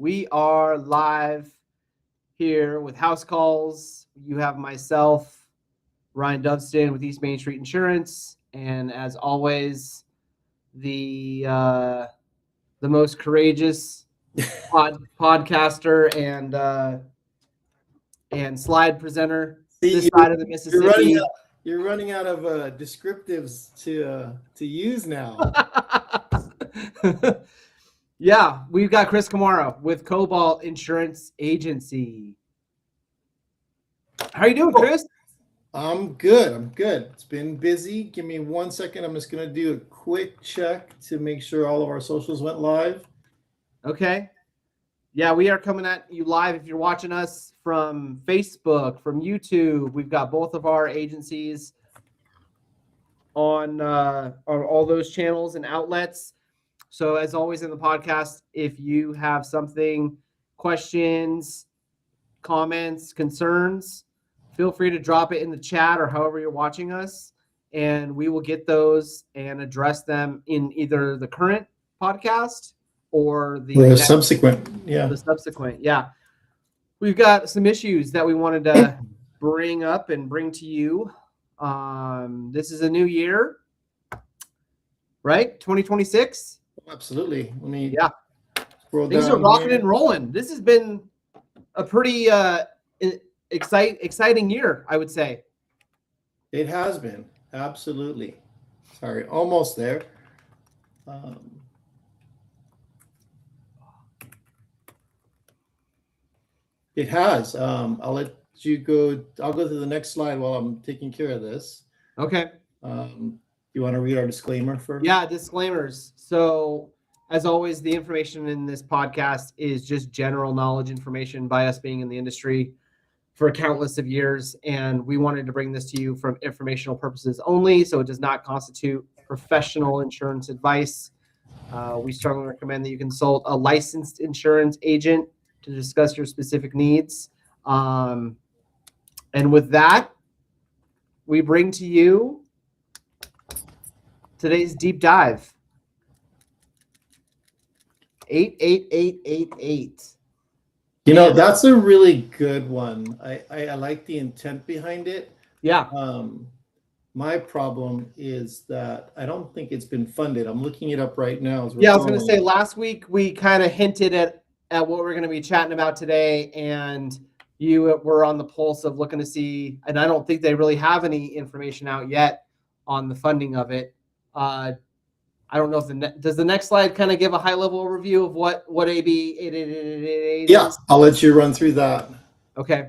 We are live here with House Calls. You have myself, Ryan Dovston with East Main Street Insurance, and as always, the most courageous podcaster and slide presenter this side of the Mississippi. You're running out of descriptives to use now. Yeah, we've got Chris Camaro with Cobalt Insurance Agency. How are you doing, Chris? I'm good. It's been busy. Give me 1 second. I'm just going to do a quick check to make sure all of our socials went live. Okay. Yeah, we are coming at you live if you're watching us from Facebook, from YouTube. We've got both of our agencies on all those channels and outlets. So as always in the podcast, if you have something, questions, comments, concerns, feel free to drop it in the chat or however you're watching us, and we will get those and address them in either the current podcast or the subsequent. Yeah. The subsequent. Yeah. We've got some issues that we wanted to bring up and bring to you. This is a new year, right? 2026. Absolutely. Things are rocking and rolling. This has been a pretty exciting year, I would say. It has been. Absolutely. Sorry, almost there. It has. I'll let you go. I'll go to the next slide while I'm taking care of this. Okay. You want to read our disclaimer first? Yeah, disclaimers. So, as always, the information in this podcast is just general knowledge information by us being in the industry for countless of years, and we wanted to bring this to you from informational purposes only, so it does not constitute professional insurance advice. We strongly recommend that you consult a licensed insurance agent to discuss your specific needs. And with that, we bring to you today's deep dive. 88888. That's a really good one. I like the intent behind it. Yeah. My problem is that I don't think it's been funded. I'm looking it up right now. Yeah, I was going to say last week we kind of hinted at what we're going to be chatting about today, and you were on the pulse of looking to see, and I don't think they really have any information out yet on the funding of it. I don't know if does the next slide kind of give a high level overview of what AB 88888 is? Yeah, I'll let you run through that. Okay.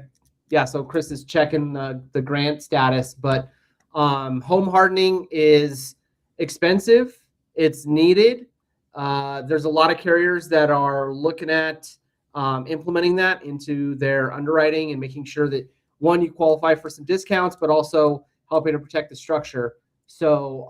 Yeah, so Chris is checking the grant status, but home hardening is expensive. It's needed. There's a lot of carriers that are looking at implementing that into their underwriting and making sure that, one, you qualify for some discounts, but also helping to protect the structure. So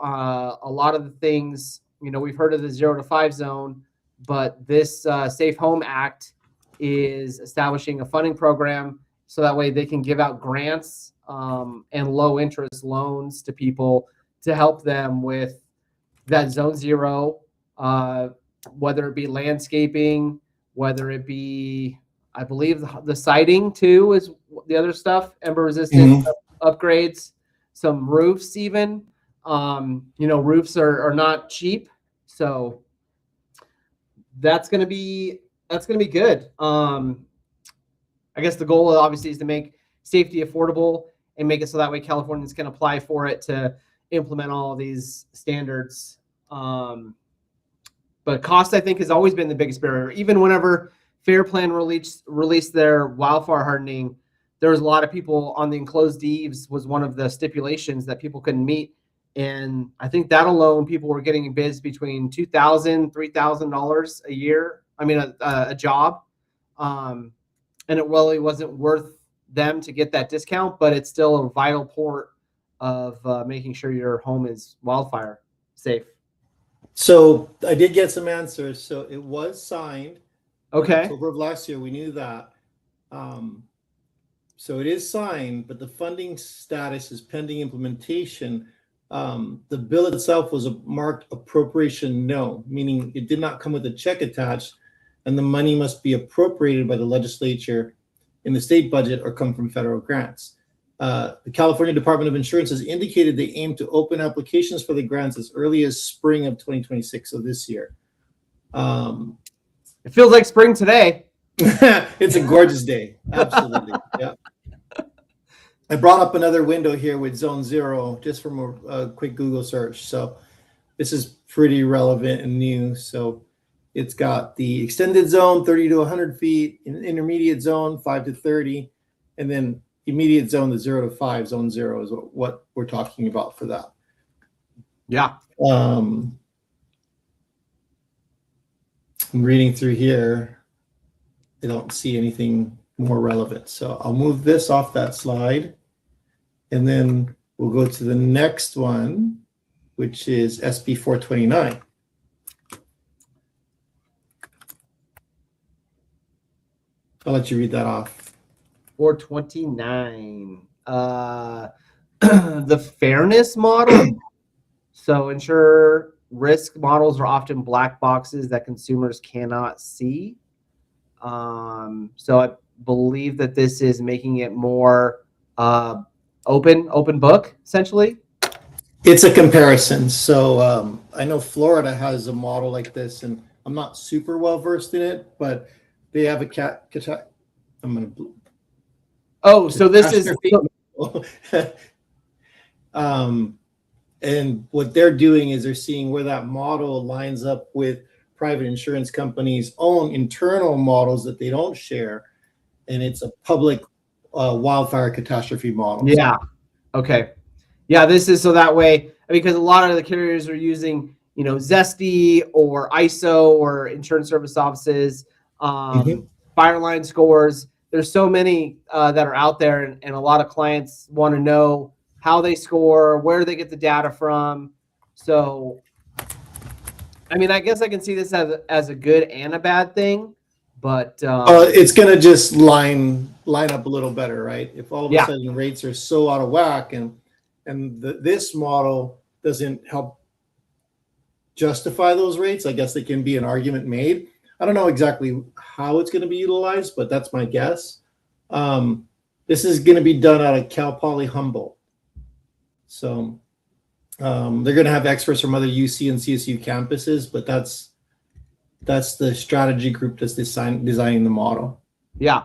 a lot of the things, we've heard of the 0 to 5 zone, but this Safe Home Act is establishing a funding program so that way they can give out grants and low interest loans to people to help them with that zone 0, whether it be landscaping, whether it be, I believe the siding too is the other stuff, ember resistant upgrades, some roofs even. Roofs are not cheap, so that's gonna be good. I guess the goal obviously is to make safety affordable and make it so that way Californians can apply for it to implement all of these standards. But cost, I think, has always been the biggest barrier. Even whenever Fair Plan released their wildfire hardening, there was a lot of people on the enclosed eaves was one of the stipulations that people couldn't meet. And I think that alone, people were getting bids between $2,000, $3,000 a year. I mean, a job. And it really wasn't worth them to get that discount, but it's still a vital part of making sure your home is wildfire safe. So I did get some answers. So it was signed. Okay. October of last year, we knew that. So it is signed, but the funding status is pending implementation. The bill itself was a marked appropriation no, meaning it did not come with a check attached. and the money must be appropriated by the legislature in the state budget or come from federal grants. The California Department of Insurance has indicated they aim to open applications for the grants as early as spring of 2026, so this year. It feels like spring today. It's a gorgeous day. Absolutely. Yeah. I brought up another window here with Zone 0 just from a quick Google search. So this is pretty relevant and new. So it's got the extended zone, 30 to 100 feet, intermediate zone, 5 to 30, and then immediate zone, the 0 to 5, Zone 0 is what we're talking about for that. Yeah. I'm reading through here. I don't see anything more relevant. So I'll move this off that slide, and then we'll go to the next one, which is SB 429. I'll let you read that off. 429. The fairness model. So insurer risk models are often black boxes that consumers cannot see. So I believe that this is making it more open book, essentially. It's a comparison. So I know Florida has a model like this, and I'm not super well versed in it, but they have a I'm gonna. Oh, so this is. And what they're doing is they're seeing where that model lines up with private insurance companies' own internal models that they don't share, and it's a public wildfire catastrophe model. Yeah. Okay. Yeah, this is so that way, because a lot of the carriers are using, Zesty or ISO or insurance service offices, Fireline scores. There's so many that are out there, and a lot of clients want to know how they score, where they get the data from. So, I mean, I guess I can see this as a good and a bad thing, but it's going to just line up a little better, right? If all of a sudden rates are so out of whack, and this model doesn't help justify those rates, I guess there can be an argument made. I don't know exactly how it's going to be utilized, but that's my guess. This is going to be done out of Cal Poly Humboldt. So they're going to have experts from other UC and CSU campuses, but that's the strategy group that's designing the model. Yeah,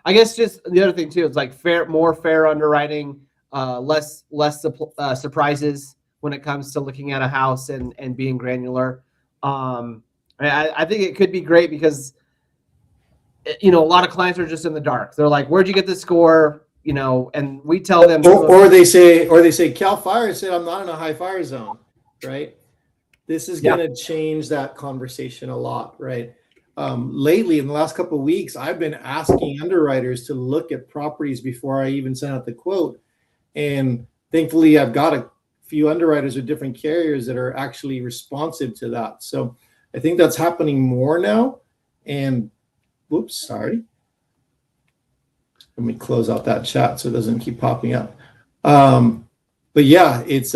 I guess just the other thing too, it's like more fair underwriting, less surprises when it comes to looking at a house and being granular. I think it could be great because a lot of clients are just in the dark. They're like, "Where'd you get the score?" And we tell them, or they say Cal Fire said I'm not in a high fire zone, right? This is going to change that conversation a lot, right? Lately, in the last couple of weeks, I've been asking underwriters to look at properties before I even send out the quote, and thankfully, I've got a few underwriters with different carriers that are actually responsive to that. So I think that's happening more now. And whoops, sorry. Let me close out that chat so it doesn't keep popping up. But yeah, it's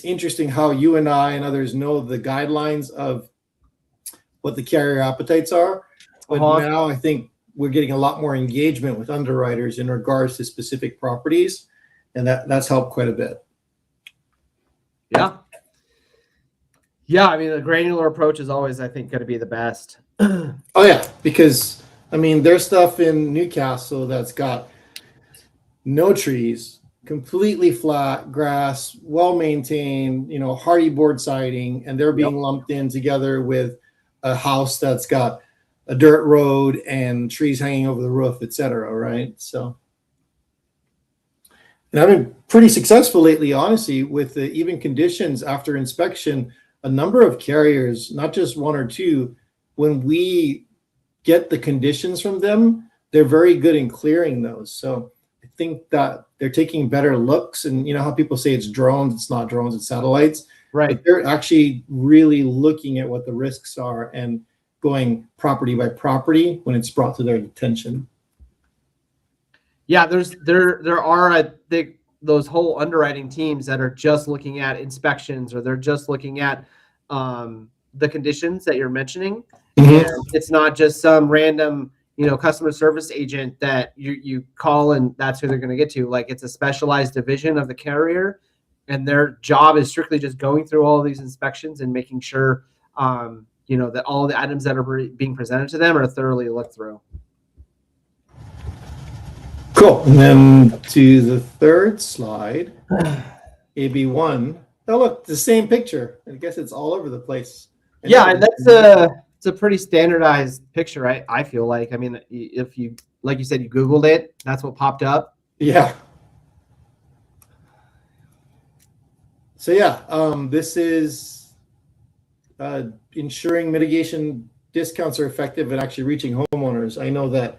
interesting how you and I and others know the guidelines of what the carrier appetites are. But now I think we're getting a lot more engagement with underwriters in regards to specific properties, and that's helped quite a bit. Yeah. Yeah, I mean, the granular approach is always, I think, going to be the best. Oh, yeah, because, I mean, there's stuff in Newcastle that's got no trees, completely flat grass, well-maintained, hardy board siding, and they're being lumped in together with a house that's got a dirt road and trees hanging over the roof, et cetera, right? So, and I've been pretty successful lately, honestly, with the even conditions after inspection. A number of carriers, not just one or two, when we get the conditions from them, they're very good in clearing those. So I think that they're taking better looks, and how people say it's drones, it's not drones, it's satellites. Right. But they're actually really looking at what the risks are and going property by property when it's brought to their attention. Yeah, there are, I think, those whole underwriting teams that are just looking at inspections, or they're just looking at the conditions that you're mentioning, Mhm. And it's not just some random, customer service agent that you call and that's who they're going to get to. Like, it's a specialized division of the carrier, and their job is strictly just going through all of these inspections and making sure, that all the items that are being presented to them are thoroughly looked through. Cool. And then to the third slide, AB1. Oh, look, the same picture. I guess it's all over the place. Yeah, and it's a pretty standardized picture, right? I feel like. I mean, if you, like you said, you Googled it, that's what popped up. Yeah. So yeah, this is ensuring mitigation discounts are effective at actually reaching homeowners. I know that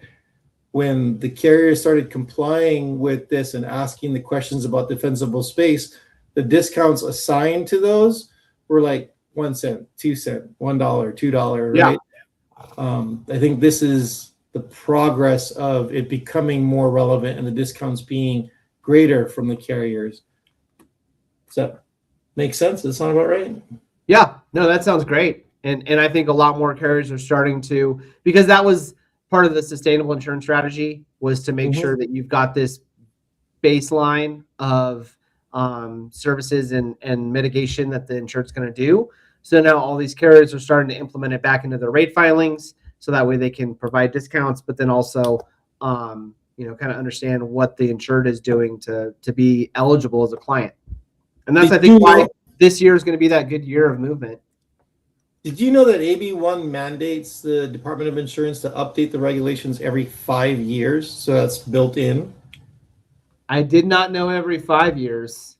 when the carriers started complying with this and asking the questions about defensible space, the discounts assigned to those were like 1 cent, 2 cent, $1, $2, right? Yeah. I think this is the progress of it becoming more relevant and the discounts being greater from the carriers. Does that make sense? Does that sound about right? Yeah, no, that sounds great. And I think a lot more carriers are starting to, because that was part of the sustainable insurance strategy, was to make sure that you've got this baseline of services and mitigation that the insurance is going to do. So now all these carriers are starting to implement it back into their rate filings, so that way they can provide discounts, but then also, kind of understand what the insured is doing to be eligible as a client. And that's, I think, why this year is going to be that good year of movement. Did you know that AB1 mandates the Department of Insurance to update the regulations every 5 years? So that's built in. I did not know every 5 years.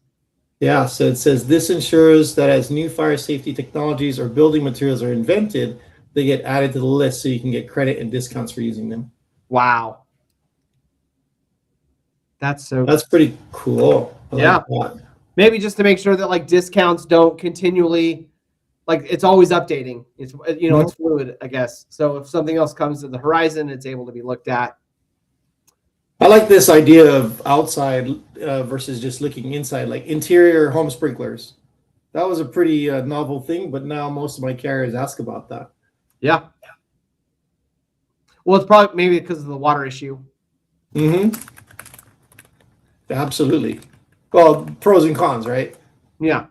Yeah, so it says this ensures that as new fire safety technologies or building materials are invented, they get added to the list so you can get credit and discounts for using them. Wow. That's pretty cool. Yeah. Maybe just to make sure that like discounts don't continually, like, it's always updating. It's, it's fluid, I guess. So if something else comes to the horizon, it's able to be looked at. I like this idea of outside versus just looking inside, like interior home sprinklers. That was a pretty novel thing, but now most of my carriers ask about that. Yeah. Well, it's probably maybe because of the water issue. Mm-hmm. Absolutely. Well, pros and cons, right? Yeah.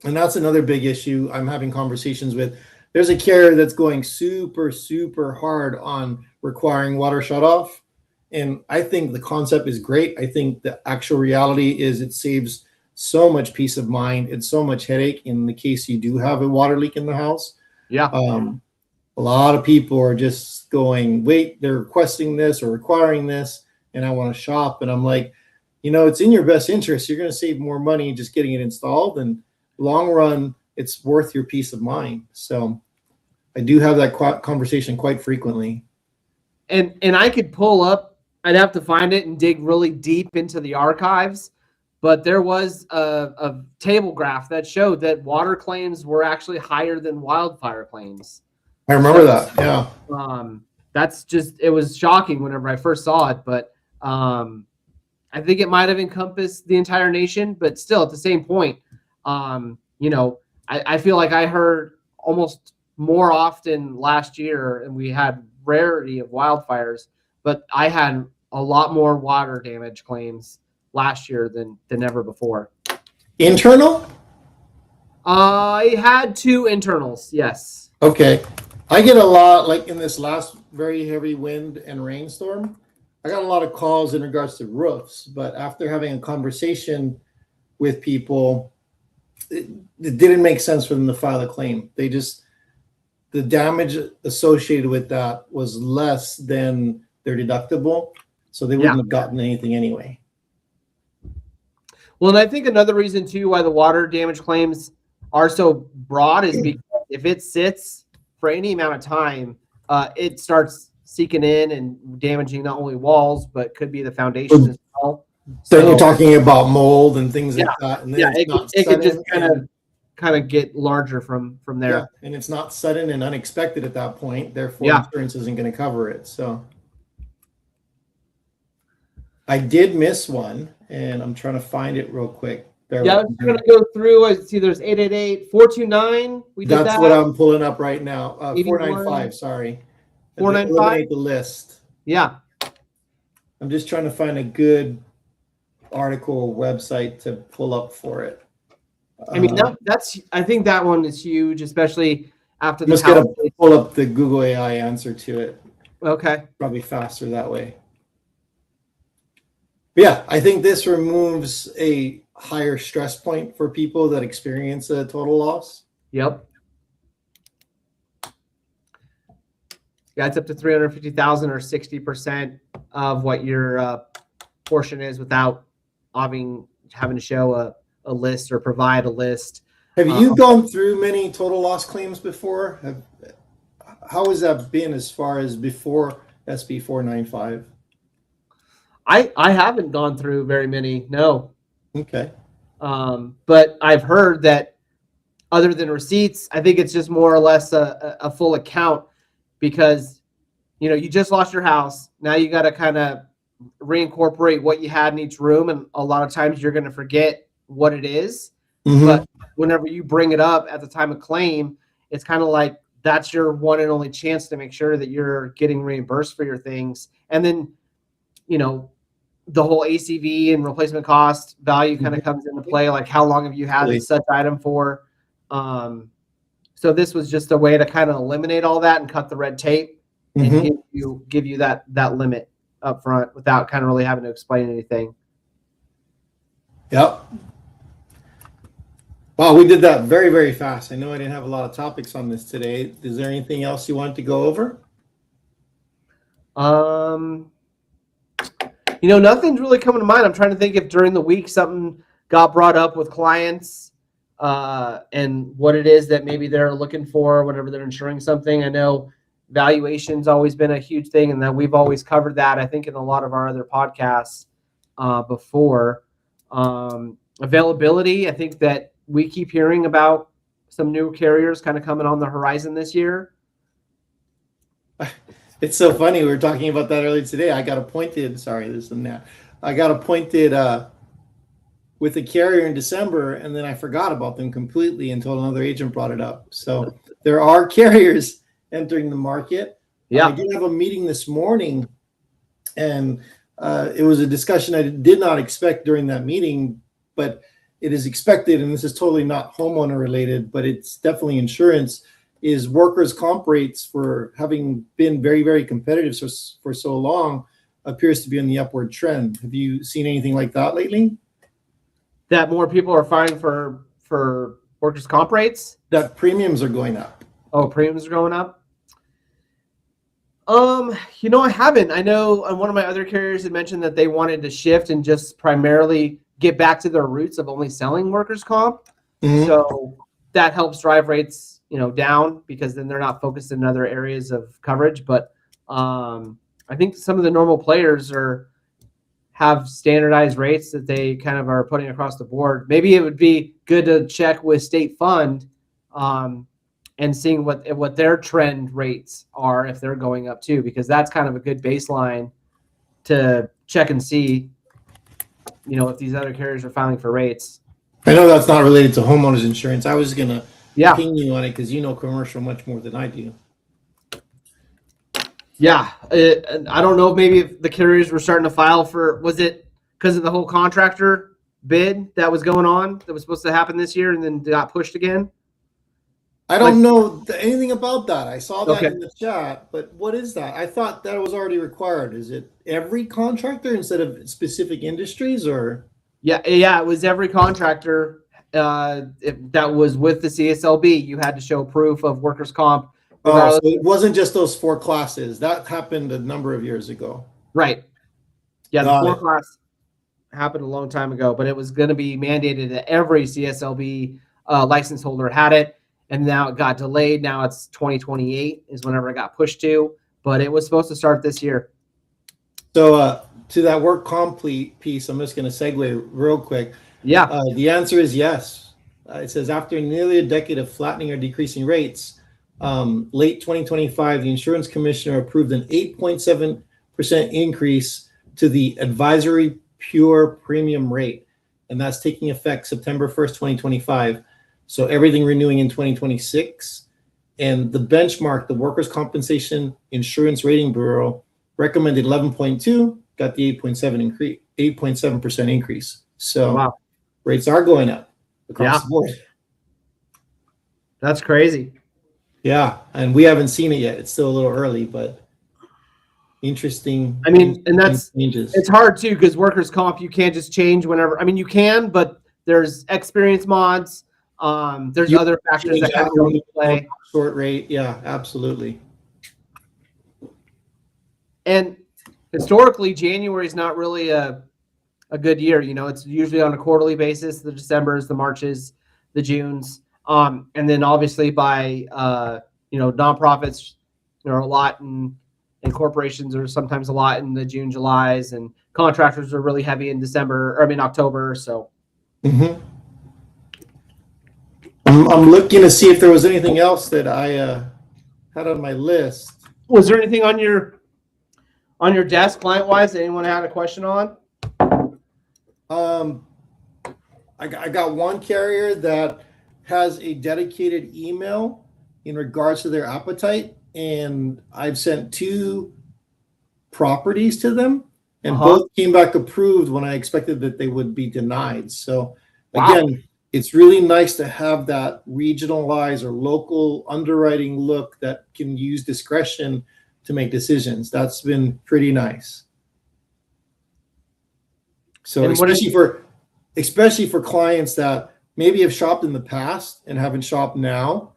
And that's another big issue I'm having conversations with. There's a carrier that's going super, super hard on requiring water shutoff. And I think the concept is great. I think the actual reality is it saves so much peace of mind and so much headache in the case you do have a water leak in the house. Yeah. A lot of people are just going, wait, they're requesting this or requiring this, and I want to shop. And I'm like, it's in your best interest. You're going to save more money just getting it installed, and long run, it's worth your peace of mind. So I do have that conversation quite frequently. And I could pull up, I'd have to find it and dig really deep into the archives, but there was a table graph that showed that water claims were actually higher than wildfire claims. I remember that. Yeah. That's just, it was shocking whenever I first saw it, but I think it might have encompassed the entire nation, but still at the same point, I feel like I heard almost more often last year, and we had rarity of wildfires, but I had a lot more water damage claims last year than ever before. Internal? I had 2 internals, yes. Okay. I get a lot, like in this last very heavy wind and rainstorm, I got a lot of calls in regards to roofs, but after having a conversation with people, it didn't make sense for them to file a claim. The damage associated with that was less than their deductible, so they wouldn't have gotten anything anyway. Well, and I think another reason too why the water damage claims are so broad is because if it sits for any amount of time, it starts seeking in and damaging not only walls, but could be the foundation as well. So you're talking about mold and things like that. And then it could just kind of get larger from there. Yeah, and it's not sudden and unexpected at that point. Therefore, insurance isn't going to cover it. So I did miss one, and I'm trying to find it real quick. Yeah, I was going to go through. I see there's 888-429. We did That's that. what I'm pulling up right now. 81. 495, sorry. 495? Eliminate the list. Yeah. I'm just trying to find a good article or website to pull up for it. I mean, I think that one is huge, especially after I'm the just going to pull up the Google AI answer to it. Okay. Probably faster that way. But yeah, I think this removes a higher stress point for people that experience a total loss. Yep. Yeah, it's up to 350,000 or 60% of what your portion is without having to show a list or provide a list. Have you gone through many total loss claims before? How has that been as far as before SB 495? I haven't gone through very many, no. Okay. But I've heard that other than receipts, I think it's just more or less a full account, because you just lost your house. Now you got to kind of reincorporate what you had in each room, and a lot of times you're going to forget what it is. Mm-hmm. But whenever you bring it up at the time of claim, it's kind of like that's your one and only chance to make sure that you're getting reimbursed for your things. And then the whole ACV and replacement cost value kind of comes into play, like how long have you had such item for. So this was just a way to kind of eliminate all that and cut the red tape and give you that limit up front without kind of really having to explain anything. Yep. Wow, we did that very, very fast. I know I didn't have a lot of topics on this today. Is there anything else you want to go over? Nothing's really coming to mind. I'm trying to think if during the week something got brought up with clients and what it is that maybe they're looking for whenever they're insuring something. I know valuation's always been a huge thing, and that we've always covered that, I think, in a lot of our other podcasts before. Availability, I think that we keep hearing about some new carriers kind of coming on the horizon this year. It's so funny. We were talking about that earlier today. I got appointed. Sorry, this and that. I got appointed with a carrier in December, and then I forgot about them completely until another agent brought it up. So there are carriers entering the market. Yeah. I did have a meeting this morning, and it was a discussion I did not expect during that meeting, but it is expected, and this is totally not homeowner related, but it's definitely insurance, is workers' comp rates, for having been very, very competitive for so long, appears to be on the upward trend. Have you seen anything like that lately? That more people are filing for workers' comp rates? That premiums are going up. Oh, premiums are going up? I haven't. I know one of my other carriers had mentioned that they wanted to shift and just primarily get back to their roots of only selling workers' comp. Mm-hmm. So that helps drive rates, down, because then they're not focused in other areas of coverage. But I think some of the normal players have standardized rates that they kind of are putting across the board. Maybe it would be good to check with State Fund and seeing what their trend rates are, if they're going up too, because that's kind of a good baseline to check and see, if these other carriers are filing for rates. I know that's not related to homeowners insurance. I was going to ping you on it because you know commercial much more than I do. Yeah. I don't know, maybe if the carriers were starting to file for, was it because of the whole contractor bid that was going on that was supposed to happen this year and then got pushed again? I don't know anything about that. I saw that in the chat, but what is that? I thought that was already required. Is it every contractor instead of specific industries, or? Yeah, it was every contractor that was with the CSLB. You had to show proof of workers' comp. Oh, so it wasn't just those 4 classes. That happened a number of years ago. Right. Yeah, the 4 class happened a long time ago, but it was going to be mandated that every CSLB license holder had it. And now it got delayed. Now it's 2028 is whenever it got pushed to, but it was supposed to start this year. So to that work complete piece, I'm just going to segue real quick. Yeah. The answer is yes. It says after nearly a decade of flattening or decreasing rates, late 2025, the insurance commissioner approved an 8.7% increase to the advisory pure premium rate. and that's taking effect September 1st, 2025. So everything renewing in 2026. And the benchmark, the Workers' Compensation Insurance Rating Bureau, recommended 11.2, got the 8.7% increase. So Wow. rates are going up across Yeah. the board. That's crazy. Yeah, and we haven't seen it yet. It's still a little early, but interesting. I mean, and that's changes. it's hard too because workers' comp you can't just change whenever. I mean, you can, but there's experience mods. There's other factors that have to come into play. Short rate, yeah, absolutely. And historically, January is not really a good year. You know, it's usually on a quarterly basis. The Decembers, the Marches, the Junes, and then obviously by nonprofits, a lot and corporations are sometimes a lot in the June, Julys, and contractors are really heavy in October. So. Mm-hmm. I'm looking to see if there was anything else that I had on my list. Was there anything on your desk, client-wise, that anyone had a question on? I got one carrier that has a dedicated email in regards to their appetite, and I've sent 2 properties to them, and both came back approved when I expected that they would be denied. So again, it's really nice to have that regionalized or local underwriting look that can use discretion to make decisions. That's been pretty nice. So especially for clients that maybe have shopped in the past and haven't shopped now,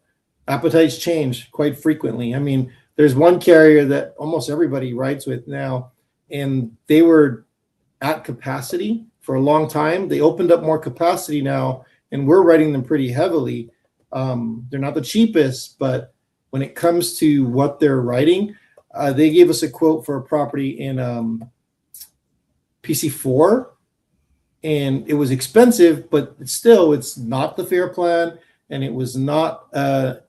appetites change quite frequently. I mean, there's one carrier that almost everybody writes with now, and they were at capacity for a long time. They opened up more capacity now, and we're writing them pretty heavily. They're not the cheapest, but when it comes to what they're writing, they gave us a quote for a property in PC4, and it was expensive, but still, it's not the fair plan, and it was not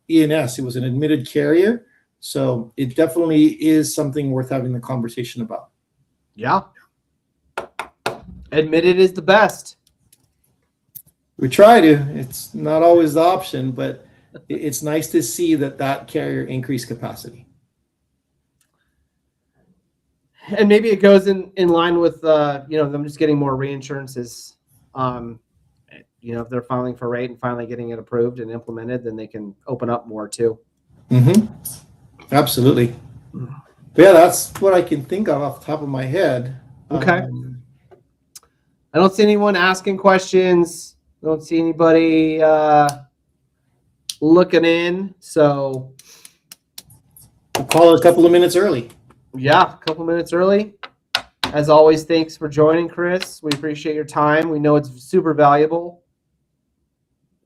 E&S. It was an admitted carrier, so it definitely is something worth having the conversation about. Yeah, admitted is the best. We try to. It's not always the option, but it's nice to see that carrier increase capacity. And maybe it goes in line with them just getting more reinsurances. If they're filing for rate and finally getting it approved and implemented, then they can open up more too. Mm-hmm. Absolutely. But yeah, that's what I can think of off the top of my head. Okay. I don't see anyone asking questions. I don't see anybody looking in. So we'll call it a couple of minutes early. Yeah, a couple minutes early. As always, thanks for joining, Chris. We appreciate your time. We know it's super valuable.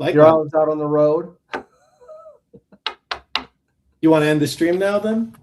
You're always out on the road. You want to end the stream now then?